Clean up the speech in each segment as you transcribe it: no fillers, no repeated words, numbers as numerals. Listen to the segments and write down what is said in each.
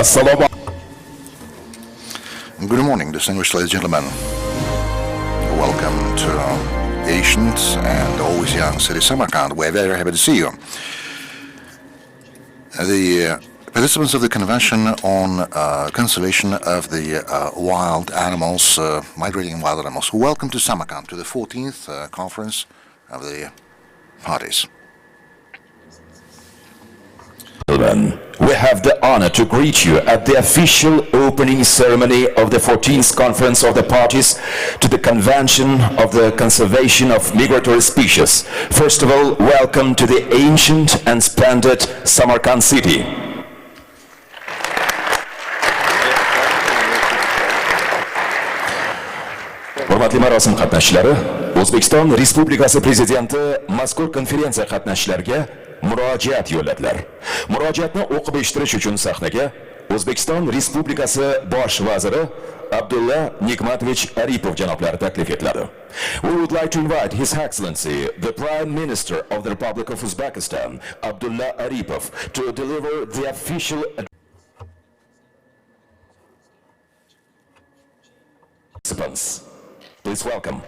Assalamu Good morning, distinguished ladies and gentlemen. Welcome to ancient and always young city Samarkand. We're very happy to see you. The participants of the Convention on Conservation of the Wild Animals, Migrating Wild Animals, welcome to Samarkand, to the 14th Conference of the Parties. We have the honor to greet you at the official opening ceremony of the 14th Conference of the Parties to the Convention of the Conservation of Migratory Species. First of all, welcome to the ancient and splendid Samarkand city. Hurmatli marosim qatnashchilari, O'zbekiston Respublikasi Prezidenti mazkur konferensiya qatnashchilariga murojaat yo'lladilar. Murojaatni o'qib eshitish uchun sahnaga O'zbekiston Respublikasi Bosh vaziri Abdulla Nikmatovich Aripov janoblari taklif etiladi. We would like to invite His Excellency, the Prime Minister of the Republic of Uzbekistan, Abdulla Aripov, to deliver the official participants. Please welcome.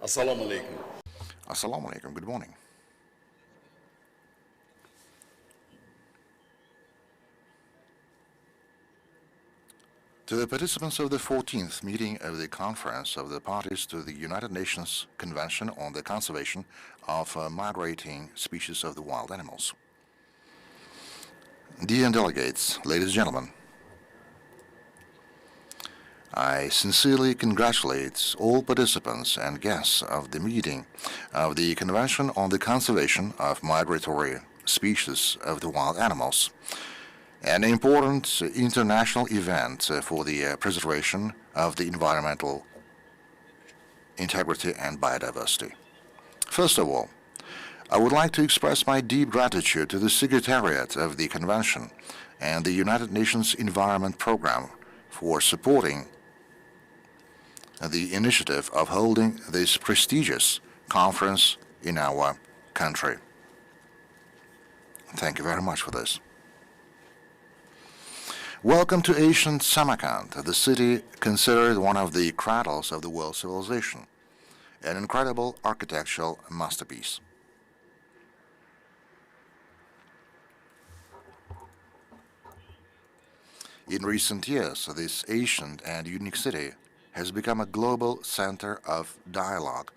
Assalamu alaikum. Assalamu alaikum. Good morning. To the participants of the 14th meeting of the Conference of the Parties to the United Nations Convention on the Conservation of Migrating Species of the Wild Animals. Dear delegates, ladies and gentlemen, I sincerely congratulate all participants and guests of the meeting of the Convention on the Conservation of Migratory Species of the Wild Animals, an important international event for the preservation of the environmental integrity and biodiversity. First of all, I would like to express my deep gratitude to the Secretariat of the Convention and the United Nations Environment Programme for supporting the initiative of holding this prestigious conference in our country. Thank you very much for this. Welcome to ancient Samarkand, the city considered one of the cradles of the world civilization, an incredible architectural masterpiece. In recent years, this ancient and unique city has become a global center of dialogue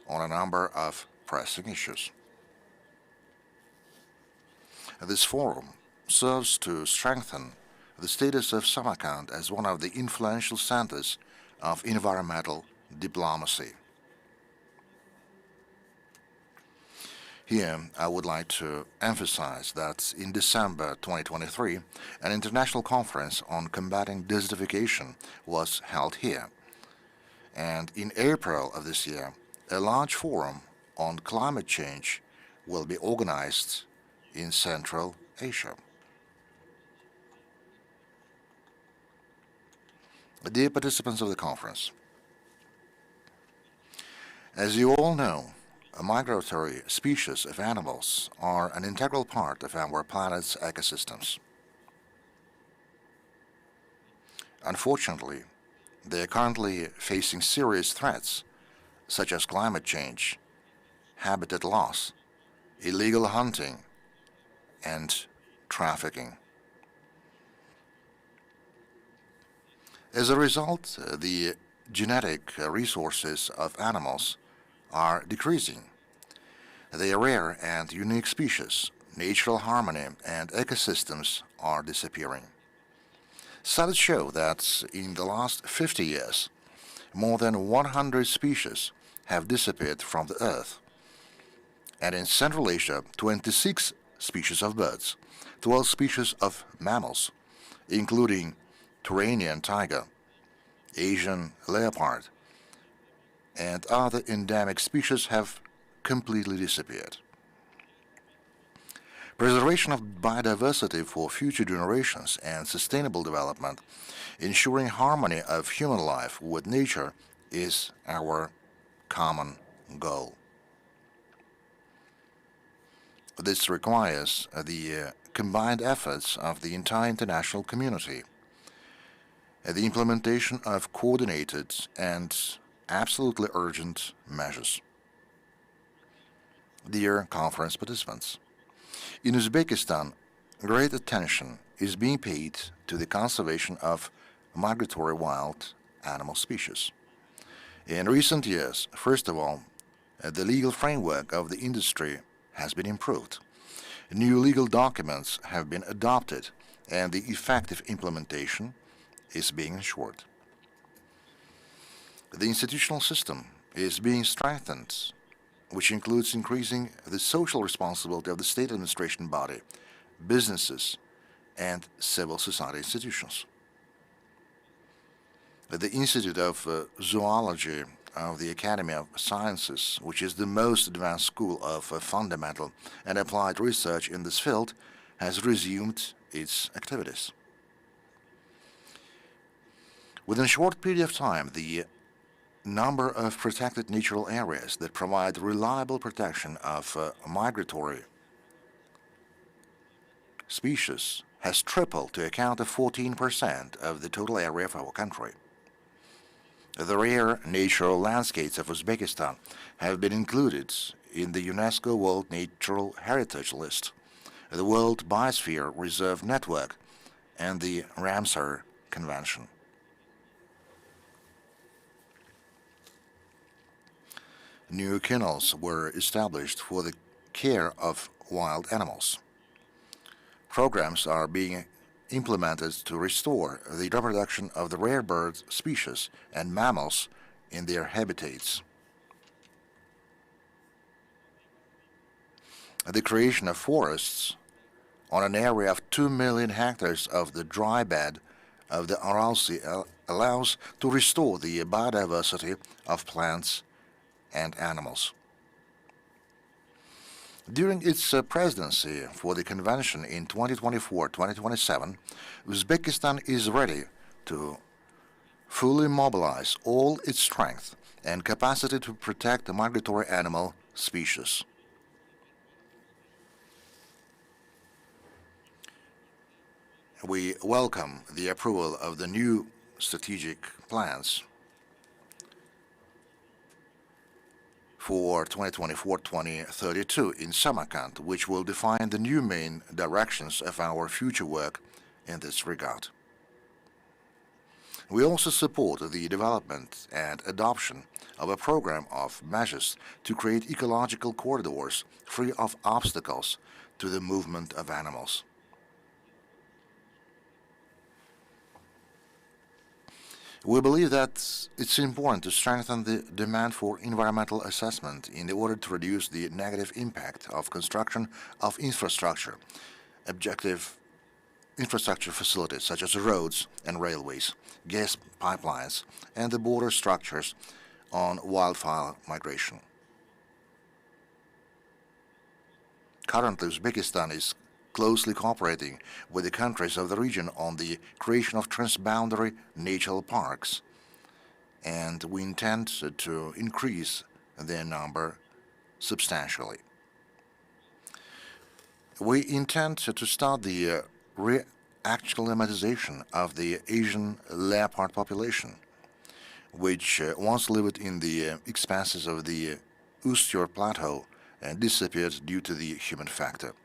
on a number of pressing issues. This forum serves to strengthen the status of Samarkand as one of the influential centers of environmental diplomacy. Here, I would like to emphasize that in December 2023, an international conference on combating desertification was held here. And in April of this year, a large forum on climate change will be organized in Central Asia. Dear participants of the conference, as you all know, migratory species of animals are an integral part of our planet's ecosystems. Unfortunately, they are currently facing serious threats such as climate change, habitat loss, illegal hunting, and trafficking. As a result, the genetic resources of animals are decreasing. Their rare and unique species, natural harmony, and ecosystems are disappearing. Studies show that in the last 50 years, more than 100 species have disappeared from the Earth. And in Central Asia, 26 species of birds, 12 species of mammals, including Turanian tiger, Asian leopard, and other endemic species have completely disappeared. Preservation of biodiversity for future generations and sustainable development, ensuring harmony of human life with nature, is our common goal. This requires the combined efforts of the entire international community, the implementation of coordinated and absolutely urgent measures. Dear conference participants, in Uzbekistan, great attention is being paid to the conservation of migratory wild animal species. In recent years, first of all, the legal framework of the industry has been improved. New legal documents have been adopted, and the effective implementation is being ensured. The institutional system is being strengthened, which includes increasing the social responsibility of the state administration body, businesses, and civil society institutions. The Institute of Zoology of the Academy of Sciences, which is the most advanced school of fundamental and applied research in this field, has resumed its activities. Within a short period of time, the number of protected natural areas that provide reliable protection of migratory species has tripled to account of 14% of the total area of our country. The rare natural landscapes of Uzbekistan have been included in the UNESCO World Natural Heritage List, the World Biosphere Reserve Network, and the Ramsar Convention. New kennels were established for the care of wild animals. Programs are being implemented to restore the reproduction of the rare bird species and mammals in their habitats. The creation of forests on an area of 2 million hectares of the dry bed of the Aral Sea allows to restore the biodiversity of plants and animals. During its presidency for the convention in 2024-2027, Uzbekistan is ready to fully mobilize all its strength and capacity to protect the migratory animal species. We welcome the approval of the new strategic plans for 2024-2032 in Samarkand, which will define the new main directions of our future work in this regard. We also support the development and adoption of a program of measures to create ecological corridors free of obstacles to the movement of animals. We believe that it's important to strengthen the demand for environmental assessment in order to reduce the negative impact of construction of infrastructure, objective infrastructure facilities such as roads and railways, gas pipelines, and the border structures on wildfowl migration. Currently, Uzbekistan is closely cooperating with the countries of the region on the creation of transboundary natural parks, and we intend to increase their number substantially. We intend to start the re-acclimatization of the Asian leopard population, which once lived in the expanses of the Ustyor Plateau and disappeared due to the human factor.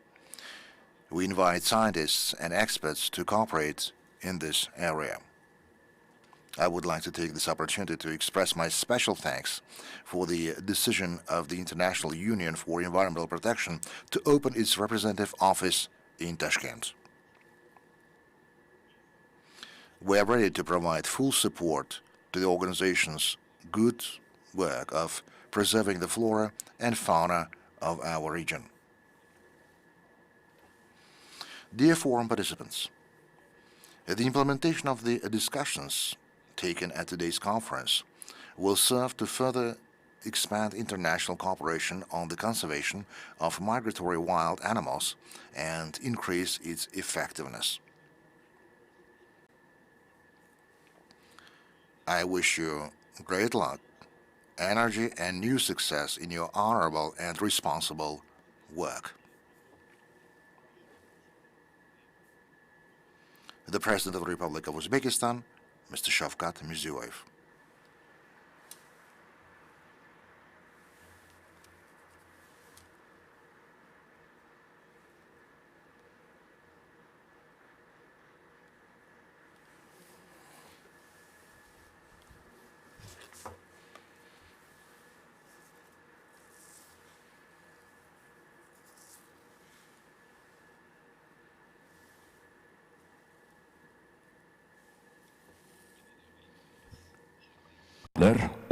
We invite scientists and experts to cooperate in this area. I would like to take this opportunity to express my special thanks for the decision of the International Union for Environmental Protection to open its representative office in Tashkent. We are ready to provide full support to the organization's good work of preserving the flora and fauna of our region. Dear forum participants, the implementation of the discussions taken at today's conference will serve to further expand international cooperation on the conservation of migratory wild animals and increase its effectiveness. I wish you great luck, energy, and new success in your honorable and responsible work. The President of the Republic of Uzbekistan, Mr. Shavkat Mirziyoyev.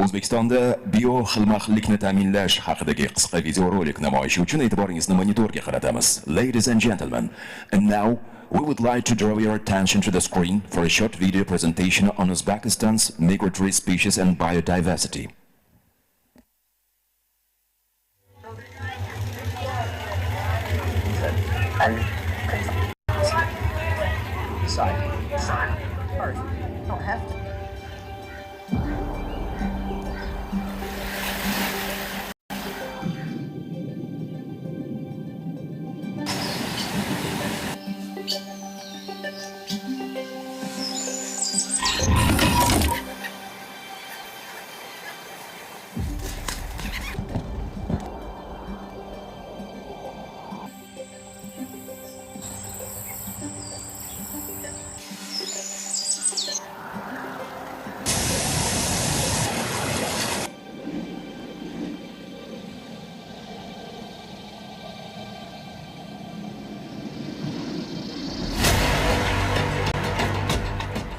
O'zbekistonda bioxilma-xillikni ta'minlash haqidagi qisqa videorolik namoyishi uchun e'tiboringizni monitorga qaratamiz. Ladies and gentlemen, and now we would like to draw your attention to the screen for a short video presentation on Uzbekistan's migratory species and biodiversity. Side. First. Don't have to.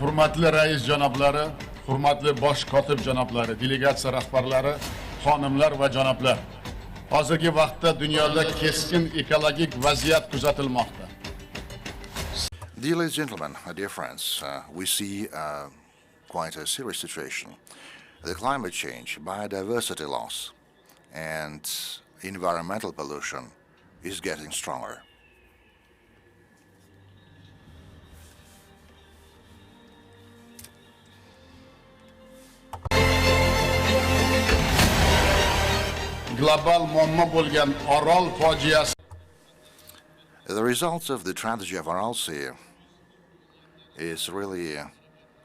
Hurmatli rais janoblari, hurmatli bosh kotib janoblari, delegatsiya rahbarlari, xonimlar va janoblar. Hozirgi vaqtda dunyoda keskin ekologik vaziyat kuzatilmoqda. Dear ladies and gentlemen, dear friends, we see quite a serious situation. The climate change, biodiversity loss, and environmental pollution is getting stronger. Global muammo bo'lgan Orol fojiasi. The results of the tragedy of Aral Sea is really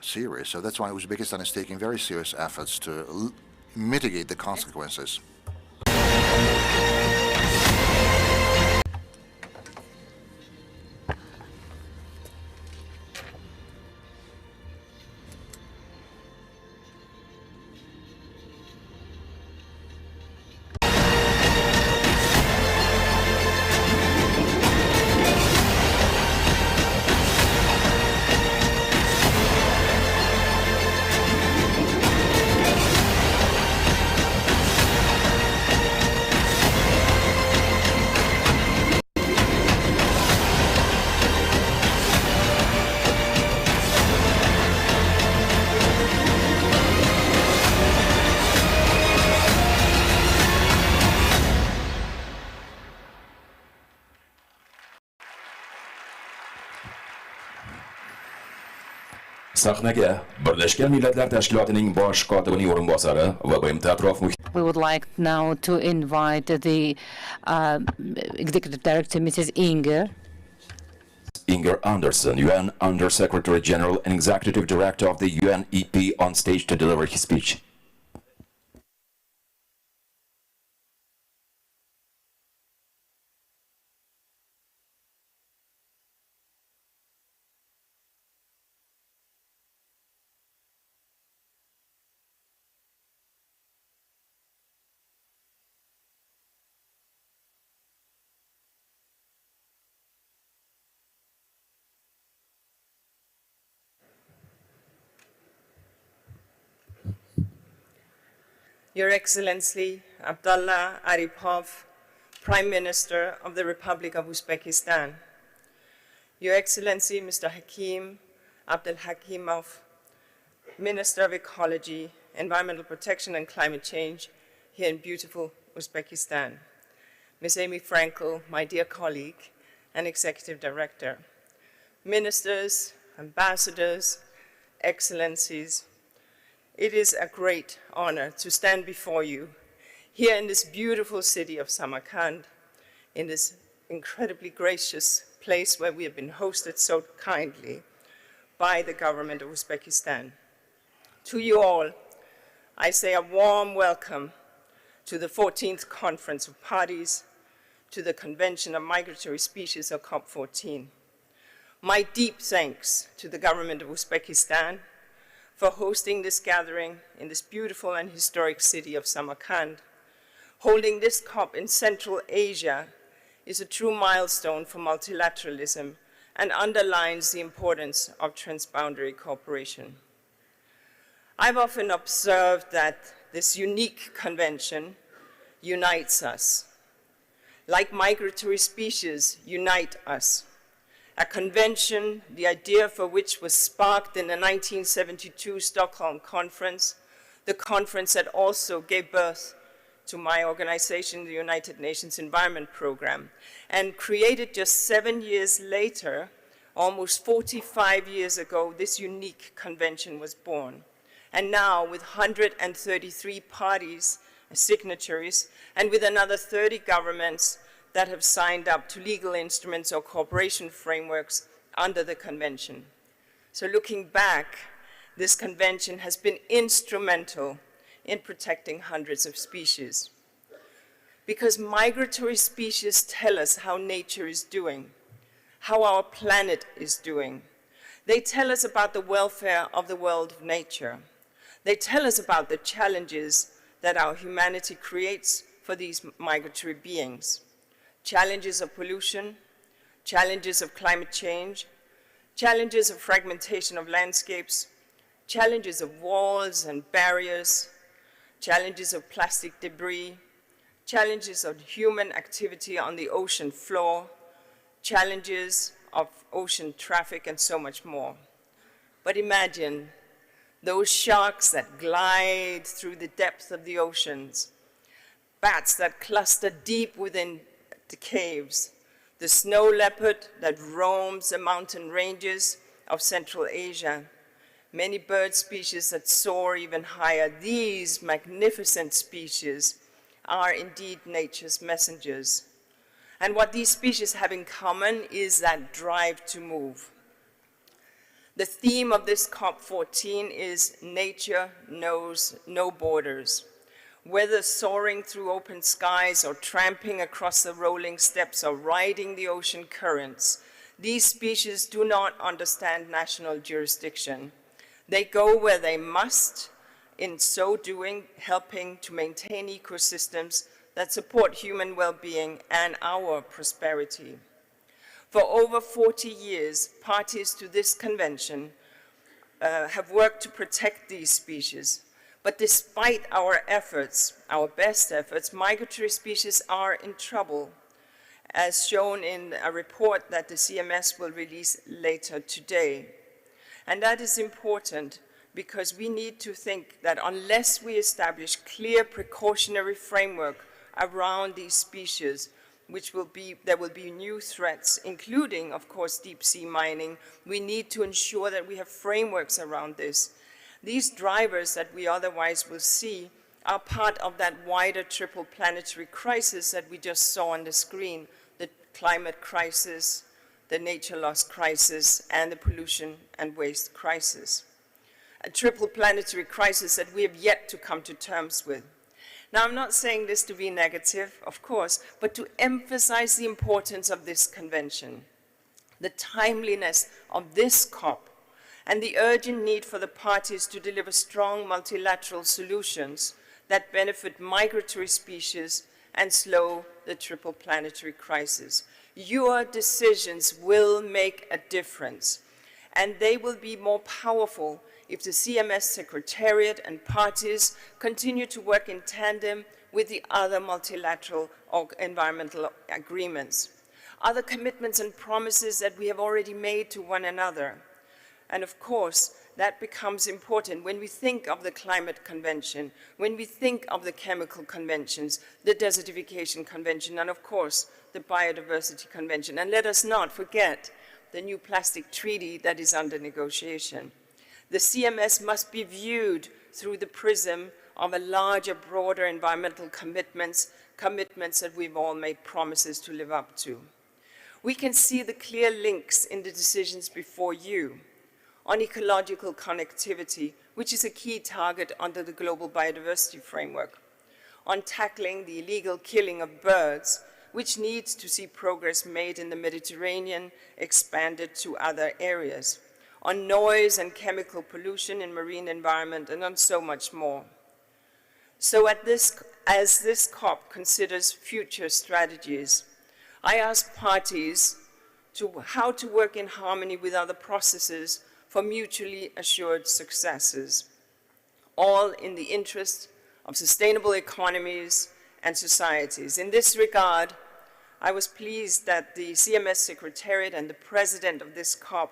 serious, so that's why Uzbekistan is taking very serious efforts to mitigate the consequences. Sahnaga Birlashgan Millatlar Tashkilotining bosh kotibining o'rinbosari va BMT atrof We would like now to invite the Executive Director, Mrs. Inger Anderson, UN Under Secretary General and Executive Director of the UNEP, on stage to deliver his speech. Your Excellency Abdullah Aripov, Prime Minister of the Republic of Uzbekistan, Your Excellency Mr. Hakim Abdul Hakimov, Minister of Ecology, Environmental Protection and Climate Change, here in beautiful Uzbekistan. Ms. Amy Frankel, my dear colleague and Executive Director, ministers, ambassadors, excellencies, it is a great honor to stand before you here in this beautiful city of Samarkand, in this incredibly gracious place where we have been hosted so kindly by the government of Uzbekistan. To you all, I say a warm welcome to the 14th Conference of Parties, to the Convention of Migratory Species, or COP14. My deep thanks to the government of Uzbekistan for hosting this gathering in this beautiful and historic city of Samarkand. Holding this COP in Central Asia is a true milestone for multilateralism and underlines the importance of transboundary cooperation. I've often observed that this unique convention unites us. Like migratory species unite us. A convention, the idea for which was sparked in the 1972 Stockholm Conference, the conference that also gave birth to my organization, the United Nations Environment Programme, and created just 7 years later, almost 45 years ago, this unique convention was born. And now, with 133 parties, signatories, and with another 30 governments that have signed up to legal instruments or cooperation frameworks under the convention. So looking back, this convention has been instrumental in protecting hundreds of species. Because migratory species tell us how nature is doing, how our planet is doing. They tell us about the welfare of the world of nature. They tell us about the challenges that our humanity creates for these migratory beings. Challenges of pollution, challenges of climate change, challenges of fragmentation of landscapes, challenges of walls and barriers, challenges of plastic debris, challenges of human activity on the ocean floor, challenges of ocean traffic, and so much more. But imagine those sharks that glide through the depths of the oceans, bats that cluster deep within the caves, the snow leopard that roams the mountain ranges of Central Asia, many bird species that soar even higher. These magnificent species are indeed nature's messengers. And what these species have in common is that drive to move. The theme of this COP14 is nature knows no borders. Whether soaring through open skies or tramping across the rolling steppes or riding the ocean currents, these species do not understand national jurisdiction. They go where they must, in so doing, helping to maintain ecosystems that support human well-being and our prosperity. For over 40 years, parties to this convention have worked to protect these species. But despite our efforts, our best efforts, migratory species are in trouble, as shown in a report that the CMS will release later today. And that is important because we need to think that unless we establish clear precautionary framework around these species, there will be new threats, including, of course, deep sea mining. We need to ensure that we have frameworks around this. These drivers that we otherwise will see are part of that wider triple planetary crisis that we just saw on the screen, the climate crisis, the nature loss crisis, and the pollution and waste crisis. A triple planetary crisis that we have yet to come to terms with. Now, I'm not saying this to be negative, of course, but to emphasize the importance of this convention, the timeliness of this COP, and the urgent need for the parties to deliver strong multilateral solutions that benefit migratory species and slow the triple planetary crisis. Your decisions will make a difference, and they will be more powerful if the CMS Secretariat and parties continue to work in tandem with the other multilateral environmental agreements, other commitments and promises that we have already made to one another. And of course, that becomes important when we think of the Climate Convention, when we think of the Chemical Conventions, the Desertification Convention, and of course, the Biodiversity Convention. And let us not forget the new plastic treaty that is under negotiation. The CMS must be viewed through the prism of a larger, broader environmental commitments that we've all made promises to live up to. We can see the clear links in the decisions before you on ecological connectivity, which is a key target under the Global Biodiversity Framework, on tackling the illegal killing of birds, which needs to see progress made in the Mediterranean, expanded to other areas, on noise and chemical pollution in marine environment, and on so much more. So as this COP considers future strategies, I ask parties how to work in harmony with other processes for mutually assured successes, all in the interest of sustainable economies and societies. In this regard, I was pleased that the CMS Secretariat and the President of this COP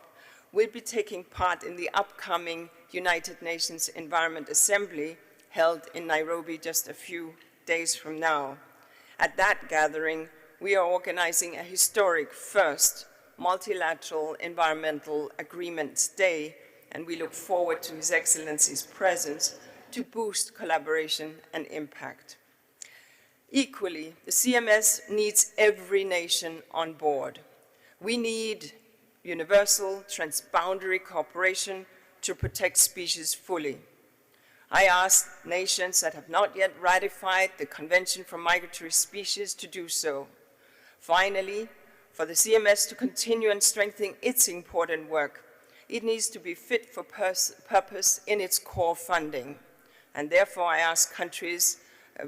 will be taking part in the upcoming United Nations Environment Assembly held in Nairobi just a few days from now. At that gathering, we are organizing a historic first multilateral environmental agreements day, and we look forward to His Excellency's presence to boost collaboration and impact. Equally, the CMS needs every nation on board. We need universal, transboundary cooperation to protect species fully. I ask nations that have not yet ratified the Convention for Migratory Species to do so. Finally, for the CMS to continue and strengthen its important work, it needs to be fit for purpose in its core funding. And therefore, I ask countries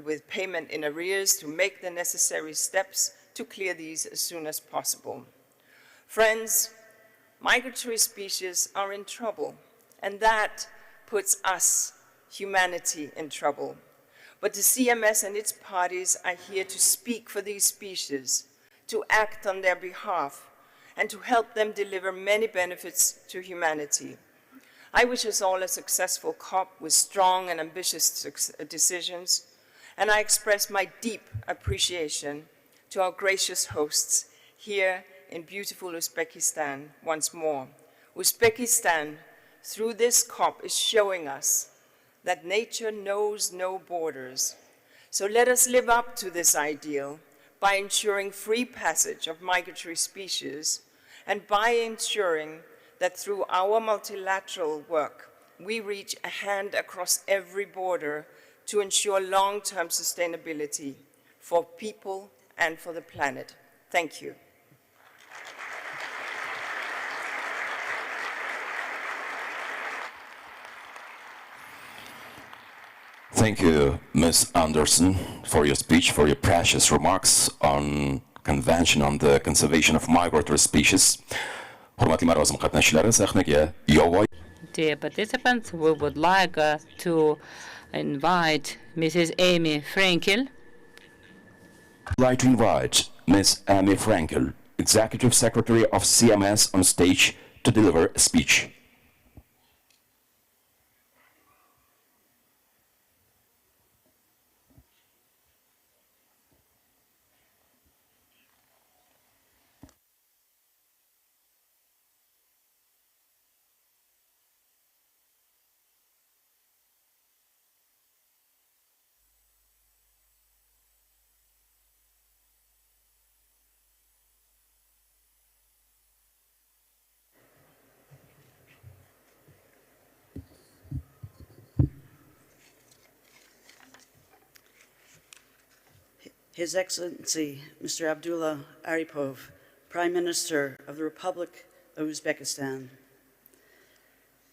with payment in arrears to make the necessary steps to clear these as soon as possible. Friends, migratory species are in trouble, and that puts us, humanity, in trouble. But the CMS and its parties are here to speak for these species, to act on their behalf, and to help them deliver many benefits to humanity. I wish us all a successful COP with strong and ambitious decisions, and I express my deep appreciation to our gracious hosts here in beautiful Uzbekistan once more. Uzbekistan, through this COP, is showing us that nature knows no borders. So let us live up to this ideal by ensuring free passage of migratory species and by ensuring that through our multilateral work, we reach a hand across every border to ensure long-term sustainability for people and for the planet. Thank you. Thank you, Ms. Anderson, for your speech, for your precious remarks on Convention on the Conservation of Migratory Species. Hurmatli marosim qatnashchilari, sahnaga yovvoyi. Dear participants, we would like to invite Mrs. Amy Frankel. I'd like to invite Ms. Amy Frankel, Executive Secretary of CMS, on stage to deliver a speech. His Excellency, Mr. Abdullah Aripov, Prime Minister of the Republic of Uzbekistan.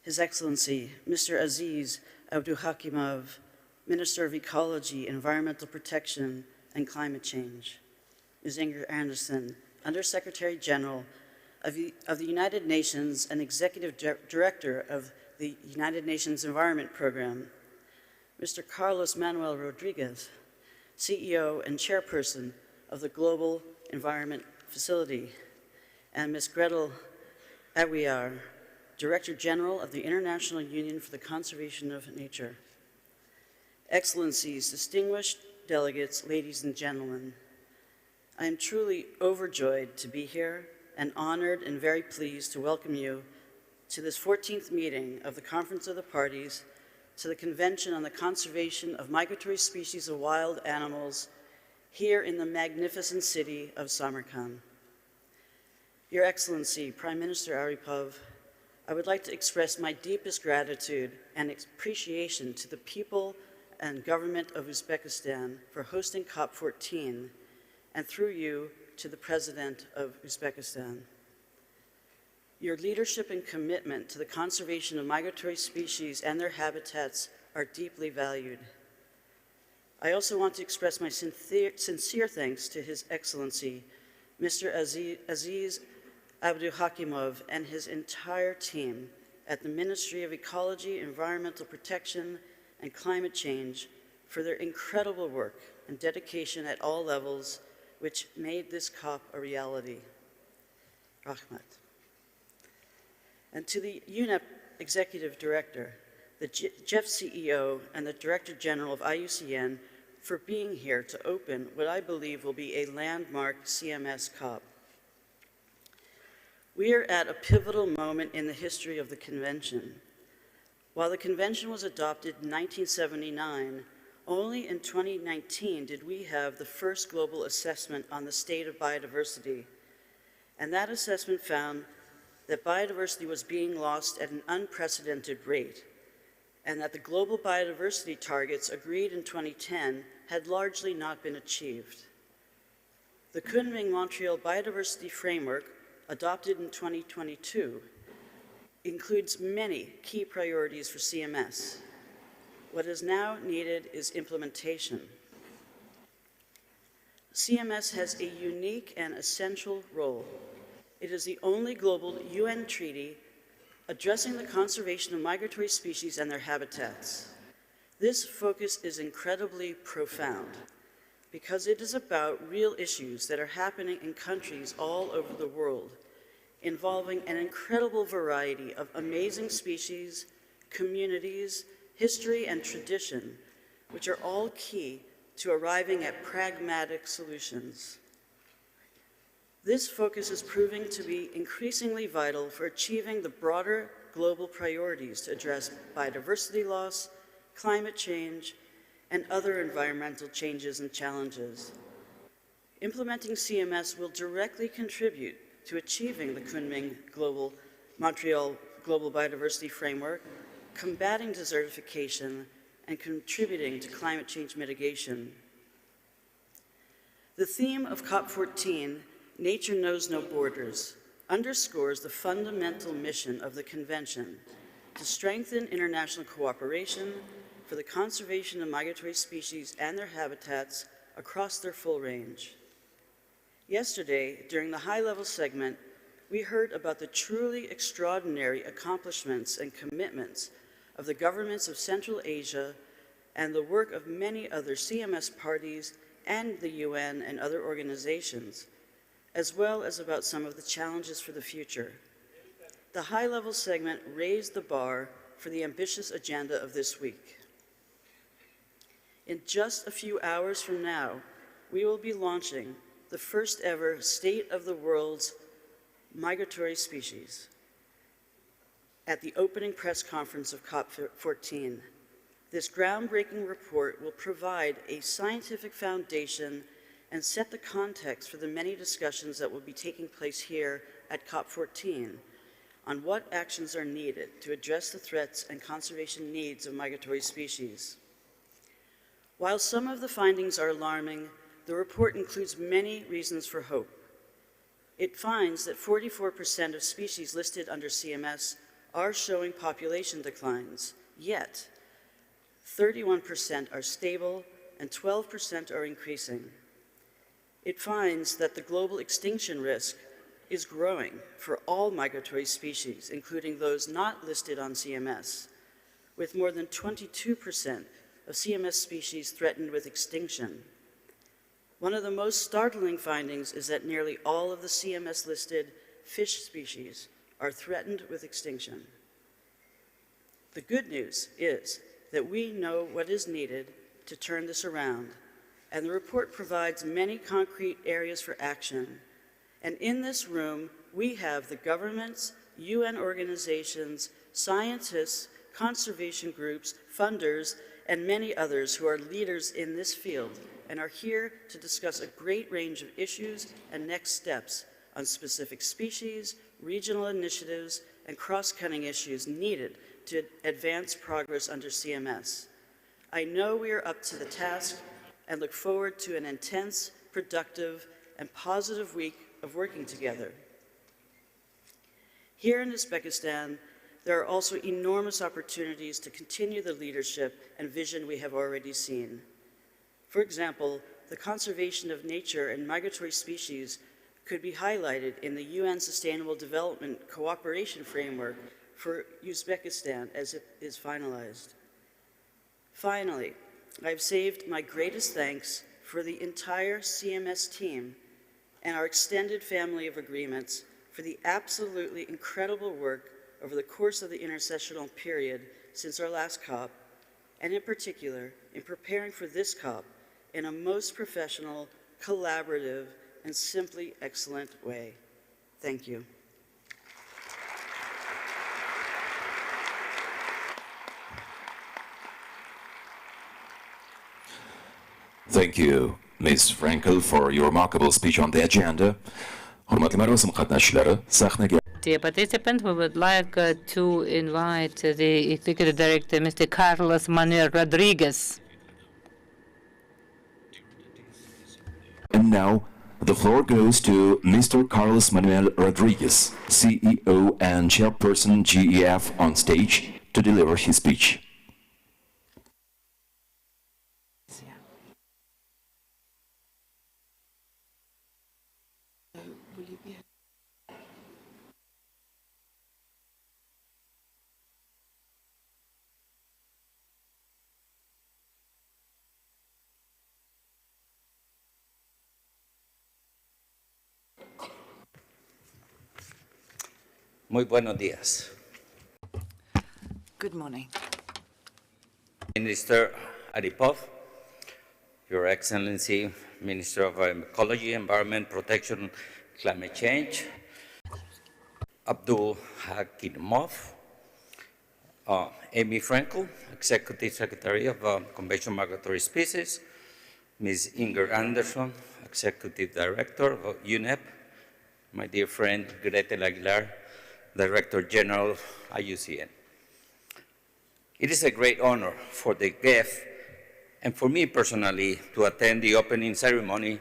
His Excellency, Mr. Aziz Abduhakimov, Minister of Ecology, Environmental Protection, and Climate Change. Ms. Inger Anderson, Under-Secretary General of the United Nations and Executive Director of the United Nations Environment Program. Mr. Carlos Manuel Rodriguez, CEO and Chairperson of the Global Environment Facility, and Ms. Gretel Aguiar, Director General of the International Union for the Conservation of Nature. Excellencies, distinguished delegates, ladies and gentlemen, I am truly overjoyed to be here and honored and very pleased to welcome you to this 14th meeting of the Conference of the Parties to the Convention on the Conservation of Migratory Species of Wild Animals here in the magnificent city of Samarkand. Your Excellency, Prime Minister Aripov, I would like to express my deepest gratitude and appreciation to the people and government of Uzbekistan for hosting COP14, and through you to the President of Uzbekistan. Your leadership and commitment to the conservation of migratory species and their habitats are deeply valued. I also want to express my sincere thanks to His Excellency, Mr. Aziz Abduhakimov and his entire team at the Ministry of Ecology, Environmental Protection, and Climate Change for their incredible work and dedication at all levels, which made this COP a reality. Rahmat. And to the UNEP Executive Director, the GEF CEO, and the Director General of IUCN for being here to open what I believe will be a landmark CMS COP. We are at a pivotal moment in the history of the convention. While the convention was adopted in 1979, only in 2019 did we have the first global assessment on the state of biodiversity. And that assessment found that biodiversity was being lost at an unprecedented rate, and that the global biodiversity targets agreed in 2010 had largely not been achieved. The Kunming-Montreal Biodiversity Framework, adopted in 2022, includes many key priorities for CMS. What is now needed is implementation. CMS has a unique and essential role. It is the only global UN treaty addressing the conservation of migratory species and their habitats. This focus is incredibly profound because it is about real issues that are happening in countries all over the world, involving an incredible variety of amazing species, communities, history, and tradition, which are all key to arriving at pragmatic solutions. This focus is proving to be increasingly vital for achieving the broader global priorities to address biodiversity loss, climate change, and other environmental changes and challenges. Implementing CMS will directly contribute to achieving the Kunming-Montreal Global Biodiversity Framework, combating desertification, and contributing to climate change mitigation. The theme of COP14, Nature Knows No Borders, underscores the fundamental mission of the Convention to strengthen international cooperation for the conservation of migratory species and their habitats across their full range. Yesterday, during the high-level segment, we heard about the truly extraordinary accomplishments and commitments of the governments of Central Asia and the work of many other CMS parties and the UN and other organizations, as well as about some of the challenges for the future. The high-level segment raised the bar for the ambitious agenda of this week. In just a few hours from now, we will be launching the first ever State of the World's Migratory Species at the opening press conference of COP14. This groundbreaking report will provide a scientific foundation and set the context for the many discussions that will be taking place here at COP14 on what actions are needed to address the threats and conservation needs of migratory species. While some of the findings are alarming, the report includes many reasons for hope. It finds that 44% of species listed under CMS are showing population declines, yet 31% are stable and 12% are increasing. It finds that the global extinction risk is growing for all migratory species, including those not listed on CMS, with more than 22% of CMS species threatened with extinction. One of the most startling findings is that nearly all of the CMS-listed fish species are threatened with extinction. The good news is that we know what is needed to turn this around, and the report provides many concrete areas for action. And in this room, we have the governments, UN organizations, scientists, conservation groups, funders, and many others who are leaders in this field and are here to discuss a great range of issues and next steps on specific species, regional initiatives, and cross-cutting issues needed to advance progress under CMS. I know we are up to the task and look forward to an intense, productive, and positive week of working together. Here in Uzbekistan, there are also enormous opportunities to continue the leadership and vision we have already seen. For example, the conservation of nature and migratory species could be highlighted in the UN Sustainable Development Cooperation Framework for Uzbekistan as it is finalized. Finally, I've saved my greatest thanks for the entire CMS team and our extended family of agreements for the absolutely incredible work over the course of the intersessional period since our last COP, and in particular, in preparing for this COP in a most professional, collaborative, and simply excellent way. Thank you. Thank you, Ms. Frankel, for your remarkable speech on the agenda. Hurmatli marosim qatnashchilari, sahnaga. Dear participants, we would like to invite the Executive Director, Mr. Carlos Manuel Rodriguez. And now, the floor goes to Mr. Carlos Manuel Rodriguez, CEO and Chairperson GEF, on stage to deliver his speech. Muy buenos días. Good morning. Minister Aripov, Your Excellency, Minister of Ecology, Environment Protection, Climate Change, Abdul Hakimov, Amy Frankel, Executive Secretary of Convention on Migratory Species, Ms. Inger Anderson, Executive Director of UNEP, my dear friend Gretel Aguilar, Director General, IUCN. It is a great honor for the GEF and for me personally to attend the opening ceremony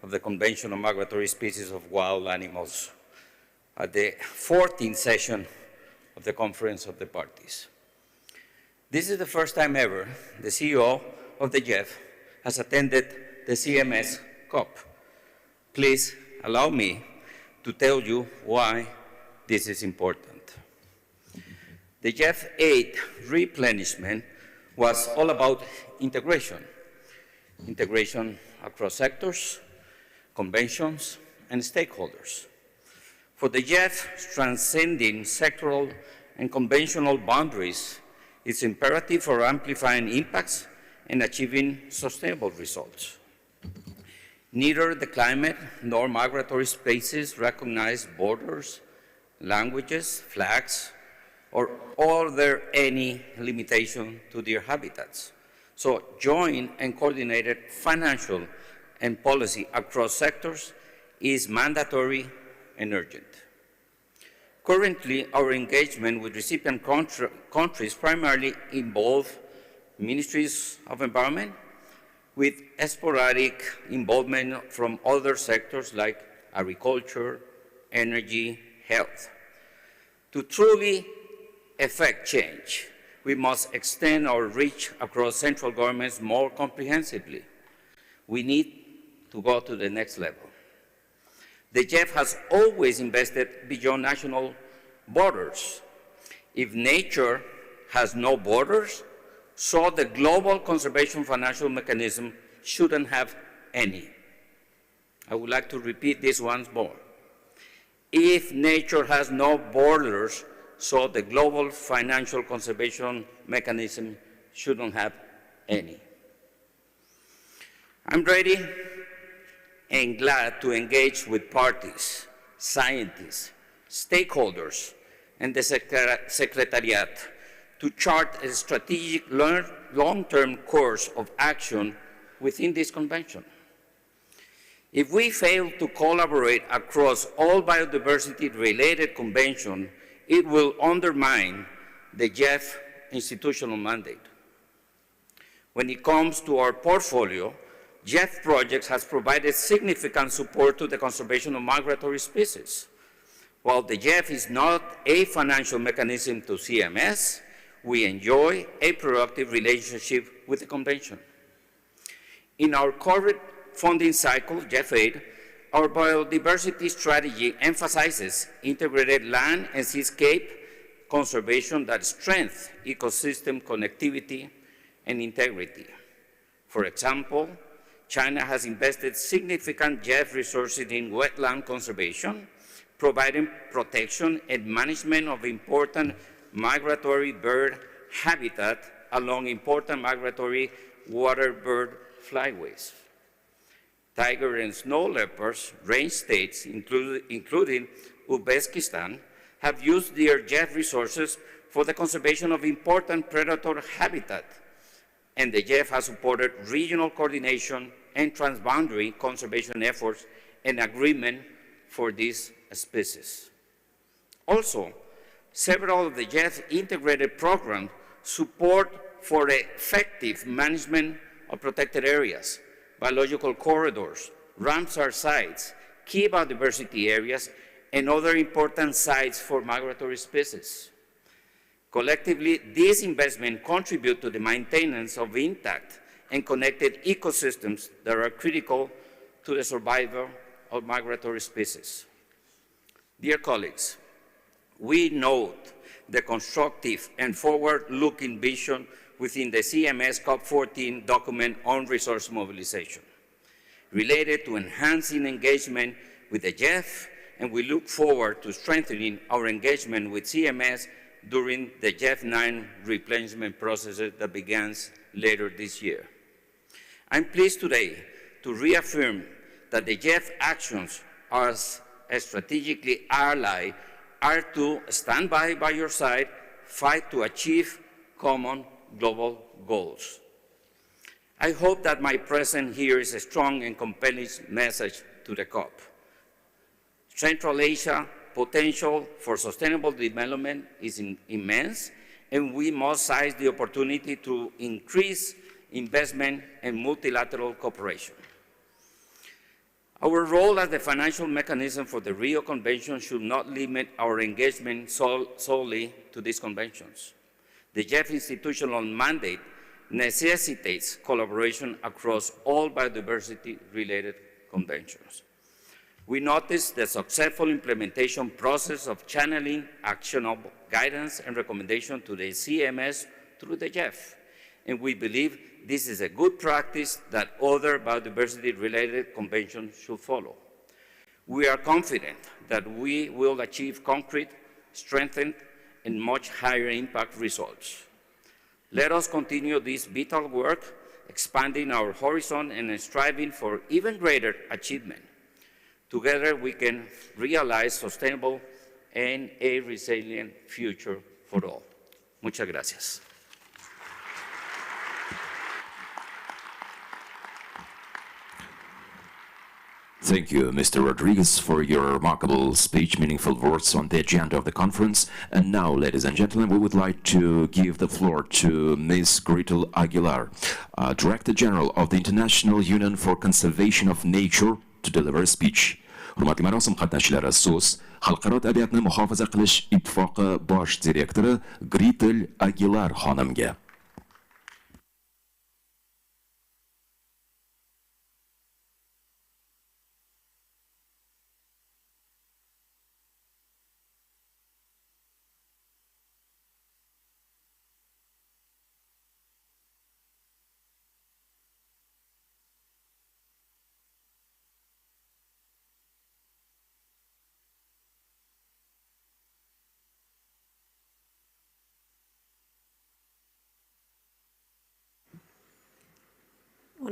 of the Convention on Migratory Species of Wild Animals at the 14th session of the Conference of the Parties. This is the first time ever the CEO of the GEF has attended the CMS COP. Please allow me to tell you why this is important. The GEF 8 replenishment was all about integration. Integration across sectors, conventions, and stakeholders. For the GEF, transcending sectoral and conventional boundaries is imperative for amplifying impacts and achieving sustainable results. Neither the climate nor migratory spaces recognize borders, languages, flags, or are there any limitation to their habitats? So joint and coordinated financial and policy across sectors is mandatory and urgent. Currently, our engagement with recipient countries primarily involve ministries of environment with sporadic involvement from other sectors like agriculture, energy, health. To truly effect change, we must extend our reach across central governments more comprehensively. We need to go to the next level. The GEF has always invested beyond national borders. If nature has no borders, so the global conservation financial mechanism shouldn't have any. I would like to repeat this once more. if nature has no borders, so the global financial conservation mechanism shouldn't have any. I'm ready and glad to engage with parties, scientists, stakeholders, and the Secretariat to chart a strategic long-term course of action within this convention. If we fail to collaborate across all biodiversity-related conventions, it will undermine the GEF institutional mandate. When it comes to our portfolio, GEF projects has provided significant support to the conservation of migratory species. While the GEF is not a financial mechanism to CMS, we enjoy a productive relationship with the convention. In our current funding cycle, GEF Aid, our biodiversity strategy emphasizes integrated land and seascape conservation that strengthens ecosystem connectivity and integrity. For example, China has invested significant GEF resources in wetland conservation, providing protection and management of important migratory bird habitat along important migratory water bird flyways. Tiger and snow leopards range states, including Uzbekistan, have used their GEF resources for the conservation of important predator habitat, and the GEF has supported regional coordination and transboundary conservation efforts and agreement for these species. Also, several of the GEF integrated programs support for effective management of protected areas, biological corridors, Ramsar sites, key biodiversity areas, and other important sites for migratory species. Collectively, these investments contribute to the maintenance of intact and connected ecosystems that are critical to the survival of migratory species. Dear colleagues, we note the constructive and forward-looking vision within the CMS COP14 document on resource mobilization related to enhancing engagement with the GEF, and we look forward to strengthening our engagement with CMS during the GEF 9 replenishment processes that begins later this year. I'm pleased today to reaffirm that the GEF actions as a strategically ally are to stand by your side, fight to achieve common global goals. I hope that my presence here is a strong and compelling message to the COP. Central Asia potential for sustainable development is immense, and we must seize the opportunity to increase investment and multilateral cooperation. Our role as the financial mechanism for the Rio Convention should not limit our engagement solely to these conventions. The GEF institutional mandate necessitates collaboration across all biodiversity-related conventions. We noticed the successful implementation process of channeling actionable guidance and recommendation to the CMS through the GEF, and we believe this is a good practice that other biodiversity-related conventions should follow. We are confident that we will achieve concrete, strengthened, and much higher impact results. Let us continue this vital work, expanding our horizon and striving for even greater achievement. Together, we can realize sustainable and a resilient future for all. Muchas gracias. Thank you, Mr. Rodriguez, for your remarkable speech, meaningful words on the agenda of the conference. And now, ladies and gentlemen, we would like to give the floor to Ms. Gretel Aguilar, Director General of the International Union for Conservation of Nature, to deliver a speech. Hurmatli marosim qatnashchilari, so'z Xalqaro tabiatni muhofaza qilish ittifoqi bosh direktori Gretel Aguilar xonimga.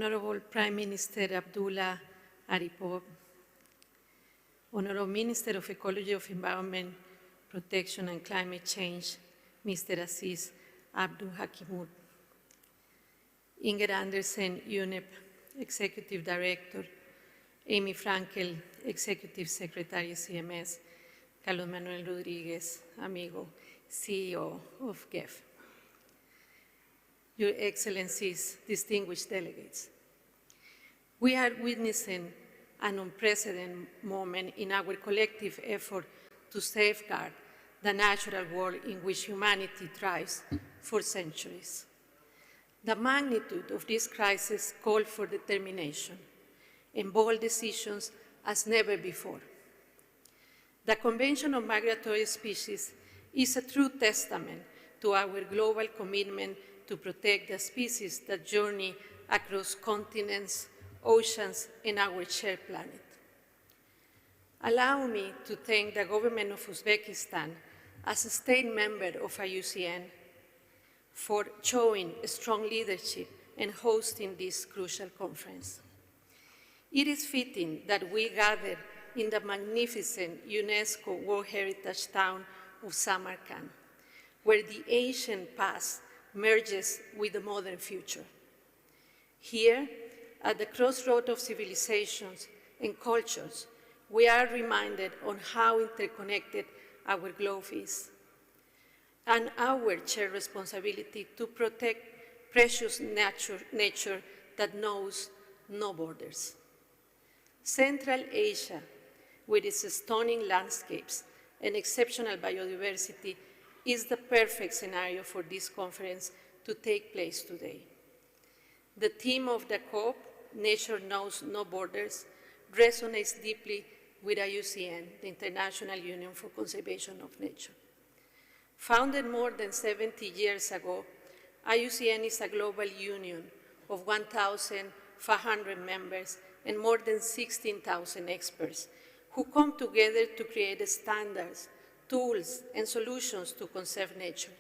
Honorable Prime Minister Abdullah Aripov, Honorable Minister of Ecology of Environment, Protection and Climate Change, Mr. Aziz Abdul Hakimud, Inger Andersen, UNEP Executive Director, Amy Frankel, Executive Secretary, CMS, Carlos Manuel Rodriguez, amigo, CEO of GEF. Your Excellencies, distinguished delegates, we are witnessing an unprecedented moment in our collective effort to safeguard the natural world in which humanity thrives for centuries. The magnitude of this crisis called for determination and bold decisions as never before. The Convention on Migratory Species is a true testament to our global commitment to protect the species that journey across continents, oceans, and our shared planet. Allow me to thank the government of Uzbekistan as a state member of IUCN for showing strong leadership and hosting this crucial conference. It is fitting that we gather in the magnificent UNESCO World Heritage town of Samarkand, where the ancient past merges with the modern future. Here, at the crossroad of civilizations and cultures, we are reminded on how interconnected our globe is, and our shared responsibility to protect precious nature that knows no borders. Central Asia, with its stunning landscapes and exceptional biodiversity, is the perfect scenario for this conference to take place today. The theme of the COP, Nature Knows No Borders, resonates deeply with IUCN, the International Union for Conservation of Nature. Founded more than 70 years ago, IUCN is a global union of 1,500 members and more than 16,000 experts who come together to create standards, tools, and solutions to conserve nature.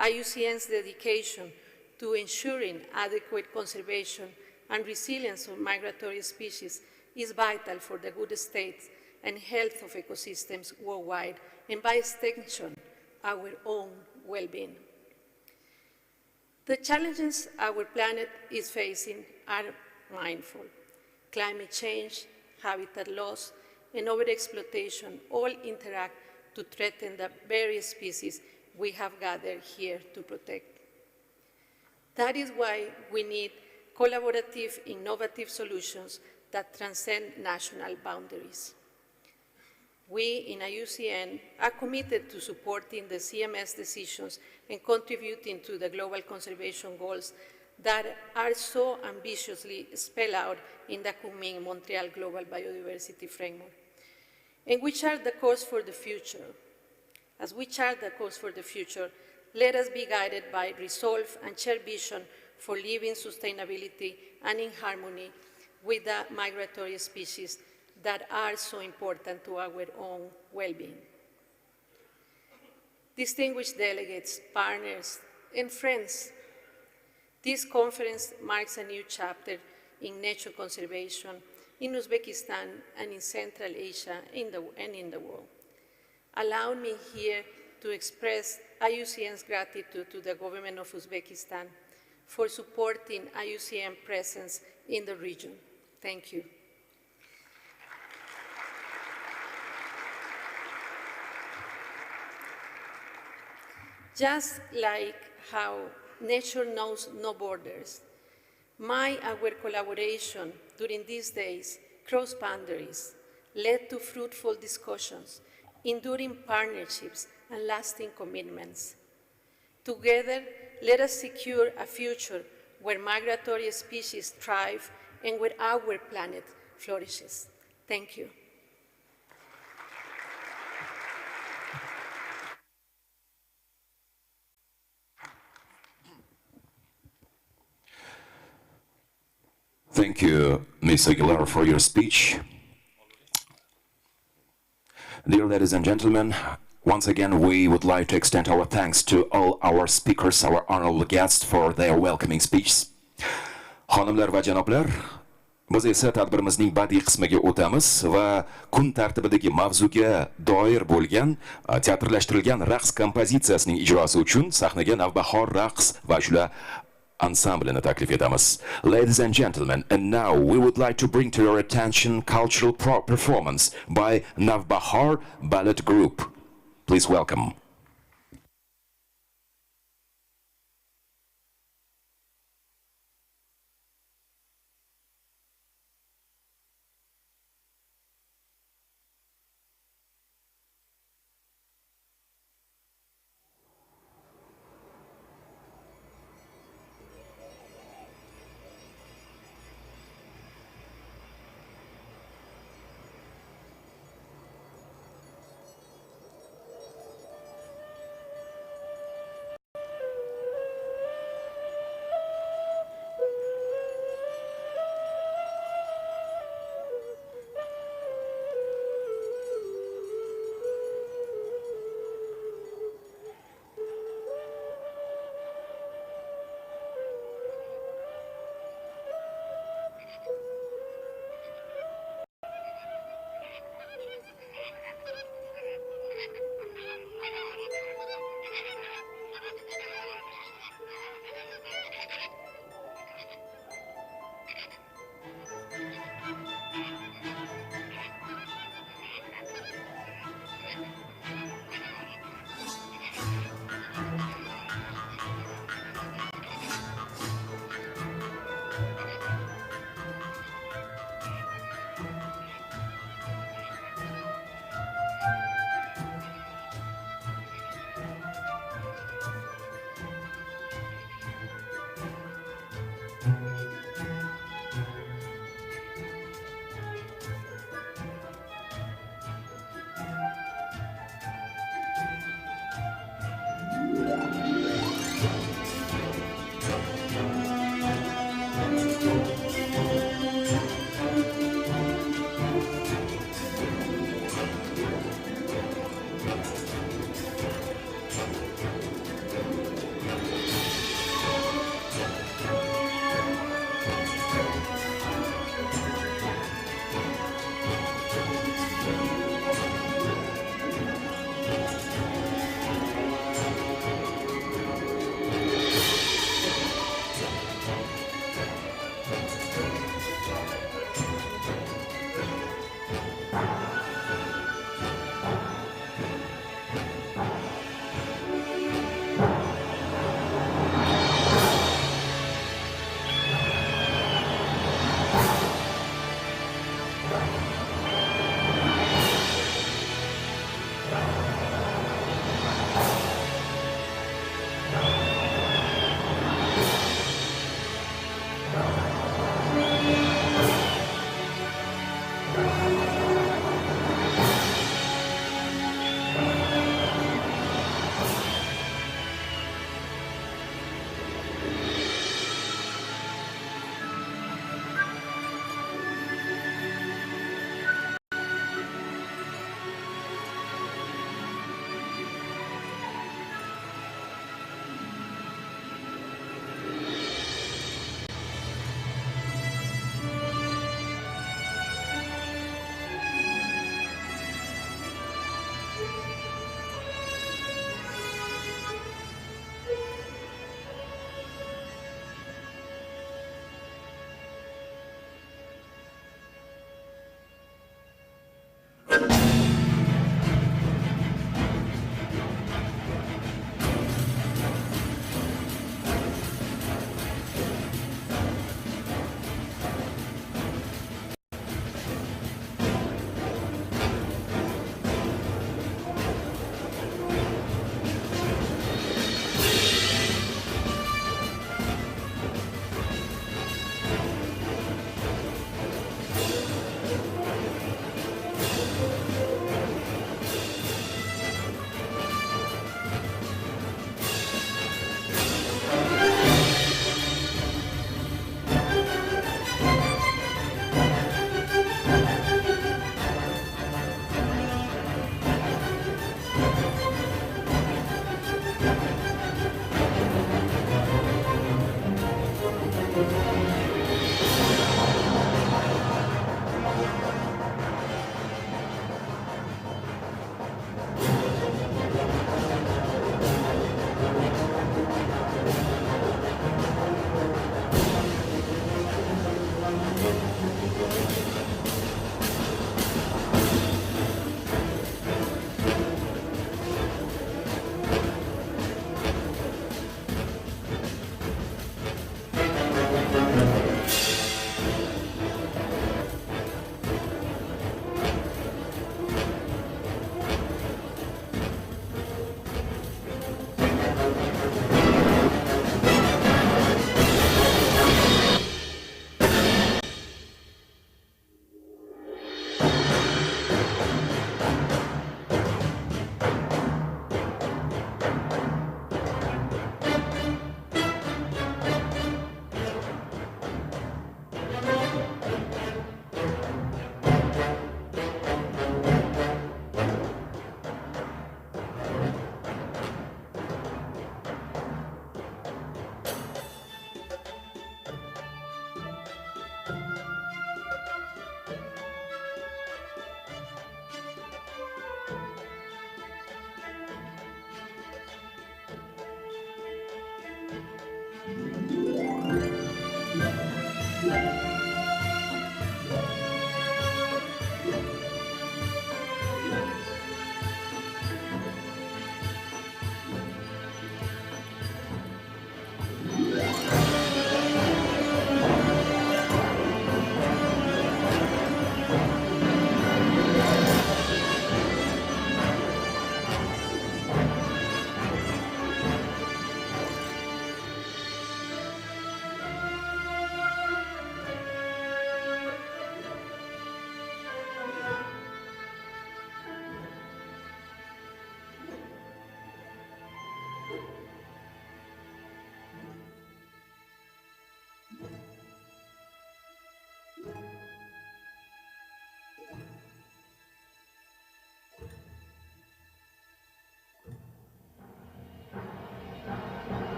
IUCN's dedication to ensuring adequate conservation and resilience of migratory species is vital for the good state and health of ecosystems worldwide, and by extension, our own well-being. The challenges our planet is facing are mindful. Climate change, habitat loss, and overexploitation all interact to threaten the very species we have gathered here to protect. That is why we need collaborative, innovative solutions that transcend national boundaries. We in IUCN are committed to supporting the CMS decisions and contributing to the global conservation goals that are so ambitiously spelled out in the Kunming-Montreal Global Biodiversity Framework, and which are the course for the future. As we chart the course for the future, let us be guided by resolve and shared vision for living sustainability and in harmony with the migratory species that are so important to our own well-being. Distinguished delegates, partners, and friends, this conference marks a new chapter in nature conservation in Uzbekistan and in Central Asia and in the world. Allow me here to express IUCN's gratitude to the government of Uzbekistan for supporting IUCN presence in the region. Thank you. Just like how nature knows no borders, our collaboration during these days crossed boundaries, led to fruitful discussions, enduring partnerships, and lasting commitments. Together, let us secure a future where migratory species thrive and where our planet flourishes. Thank you. Thank you, Ms. Aguilar, for your speech. Dear ladies and gentlemen, once again, we would like to extend our thanks to all our speakers, our honorable guests, for their welcoming speeches. Xonimlar va janoblar, biz esa tadbirimizning badiiy qismiga o'tamiz va kun tartibidagi mavzuga doir bo'lgan teatrlashtirilgan raqs kompozitsiyasining ijrosi uchun sahnaga navbahor raqs va shular ensemblini taklif etamiz. Ladies and gentlemen, and now we would like to bring to your attention cultural performance by Navbahar Ballet Group. Please welcome.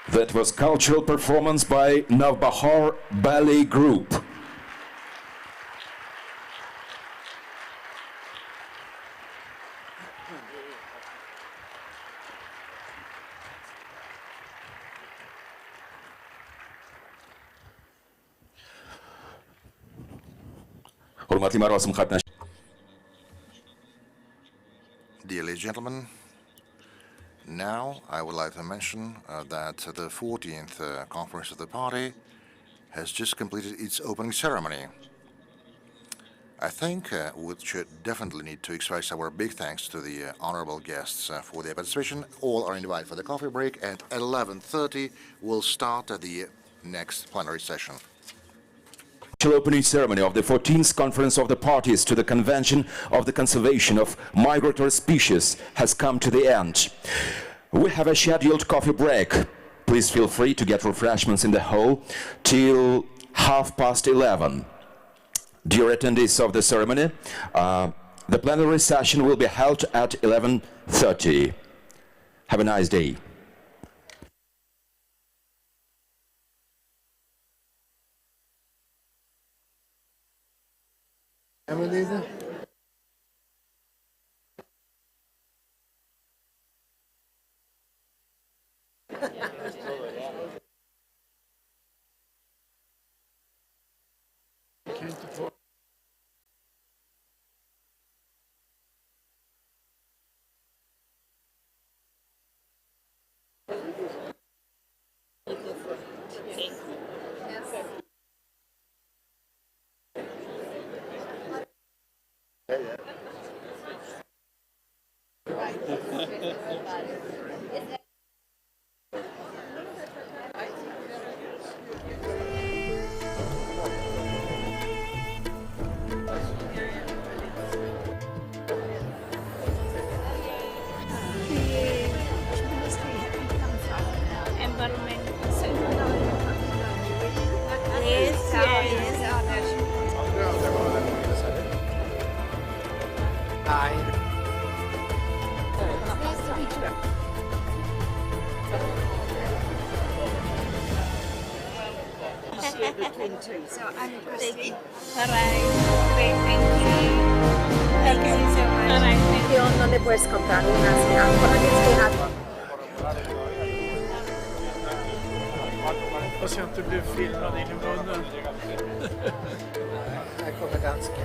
That was cultural performance by Navbahar Ballet Group. Hurmatli marosim qatnashchilari. Dear ladies and gentlemen, now I would like to mention that the 14th Conference of the Party has just completed its opening ceremony. I think we should definitely need to express our big thanks to the honorable guests for their participation. All are invited for the coffee break. At 11:30, we'll start the next plenary session. Opening ceremony of the 14th Conference of the Parties to the Convention of the Conservation of Migratory Species has come to the end. We have a scheduled coffee break. Please feel free to get refreshments in the hall till 11:30. Dear attendees of the ceremony, the plenary session will be held at 11:30. Have a nice day. So I'm Christine. All right. Great. Thank you. Thank you so much. All right. No le puedes comprar una así, a lo mejor tienes que ir a Hoppas jag inte blev filmad in i munnen. Jag kommer ganska.